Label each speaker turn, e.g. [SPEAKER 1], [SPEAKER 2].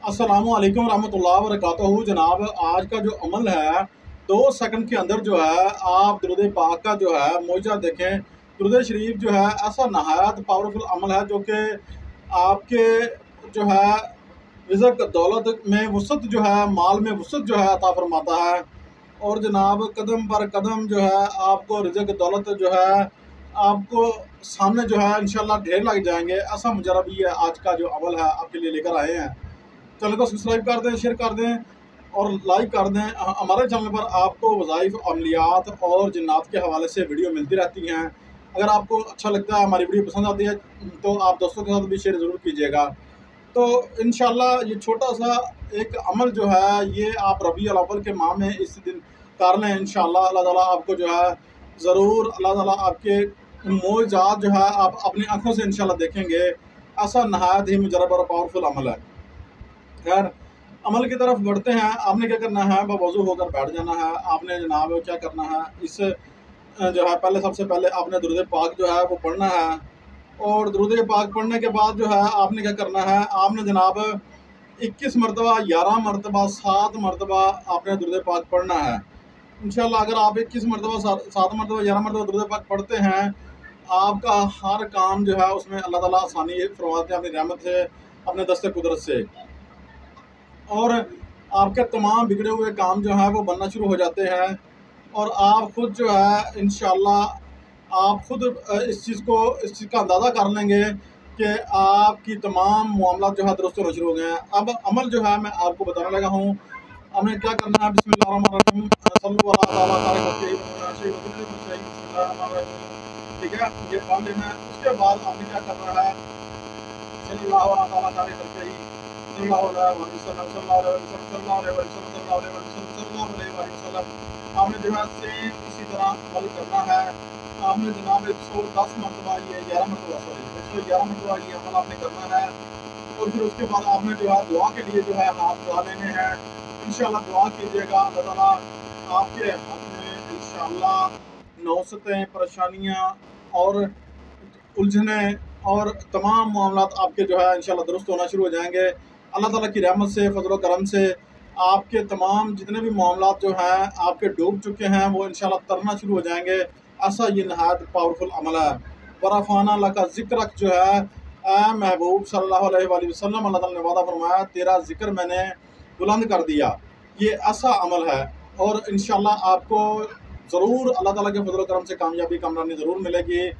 [SPEAKER 1] अस्सलामु अलैकुम रहमतुल्लाहि व बरकातहू। जनाब, आज का जो अमल है 2 सेकंड के अंदर जो है आप दुरूद पाक का जो है मौजा देखें। दुरूद शरीफ जो है ऐसा नहायत पावरफुल अमल है जो कि आपके जो है रिज़्क़ दौलत में वसअत जो है, माल में वसअत जो है अता फरमाता है। और जनाब कदम पर कदम जो है आपको रिज़्क़ दौलत जो है आपको सामने जो है इंशाल्लाह ढेर लग जाएंगे। ऐसा मुजरब ही है आज का जो अमल है आपके लिए लेकर आए हैं। चैनल को सब्सक्राइब कर दें, शेयर कर दें और लाइक कर दें। हमारे चैनल पर आपको वज़ाइफ, अमलियात और जिन्नात के हवाले से वीडियो मिलती रहती हैं। अगर आपको अच्छा लगता है, हमारी वीडियो पसंद आती है, तो आप दोस्तों के साथ भी शेयर ज़रूर कीजिएगा। तो इंशाल्लाह ये छोटा सा एक अमल जो है ये आप रबी अल अव्वल के माह में इस दिन कर लें। इंशाल्लाह अल्लाह ताला आपको जो है ज़रूर अल्लाह ताला आपके मोजात जो है आप अपनी आँखों से इंशाल्लाह देखेंगे। ऐसा नहायत ही मुजरब और पावरफुल अमल है। खैर, अमल की तरफ बढ़ते हैं। आपने क्या करना है, वज़ू होकर बैठ जाना है। आपने जनाब क्या करना है, इस जो है पहले सबसे पहले आपने दुरूद पाक जो है वो पढ़ना है। और दुरूद पाक पढ़ने के बाद जो है आपने क्या करना है, आपने जनाब 21 मरतबा, 11 मरतबा, 7 मरतबा आपने दुरूद पाक पढ़ना है। इंशाल्लाह अगर आप 21 मरतबा, 7 मरतबा, 11 मरतबा दुरूद पाक पढ़ते हैं, आपका हर काम जो है उसमें अल्लाह ताला आसानी फरमाते हैं अपनी रहमत से, अपने दस्ते कुदरत से। और आपके तमाम बिगड़े हुए काम जो हैं वो बनना शुरू हो जाते हैं। और आप खुद जो है इंशाल्लाह आप खुद इस चीज़ का अंदाज़ा कर लेंगे कि आपकी तमाम मामलात जो है दुरुस्त होना शुरू हो गए हैं। अब अमल जो है मैं आपको बताने लगा हूँ। हमें क्या करना है, बिस्मिल्लाहिर्रहमानिर्रहीम, सल्लल्लाहु अला ताला बिस्मिल्लाहिर्रहमानिर्रहीम। ठीक है, ये पढ़ लेना है। उसके बाद आपने क्या करना है, सल्लल्लाहु अला ताला आपने जो है सेम इसी तरह अमल करना है। आपने जनाब 110 मरतबा, ये 11 मरतबा, सॉरी 111 मरतबा ये अमल आपने करना है। और फिर उसके बाद आपने जो है दुआ के लिए जो है हाथ बढ़ा लेने हैं। इंशाल्लाह दुआ कीजिएगा, अल्लाह ताला आपके हक में इंशाल्लाह नौसतें, परेशानियाँ और उलझने और तमाम मामलात आपके जो है इंशाल्लाह दुरुस्त होना शुरू हो जाएंगे। अल्लाह ताला की रहमत से, फजल करम से आपके तमाम जितने भी मामलात जो हैं आपके डूब चुके हैं वो इंशाल्लाह तरना शुरू हो जाएंगे। ऐसा ये नहायत पावरफुल अमल है। वरफ़ाना लका ज़िक्रक जो है, ए महबूब सल्लल्लाहु अलैहि वसल्लम, अल्लाह ताला ने वादा फरमाया तेरा ज़िक्र मैंने बुलंद कर दिया। ये ऐसा अमल है और इंशाल्लाह आपको ज़रूर अल्लाह ताला के फजल करम से कामयाबी, कामरानी ज़रूर मिलेगी।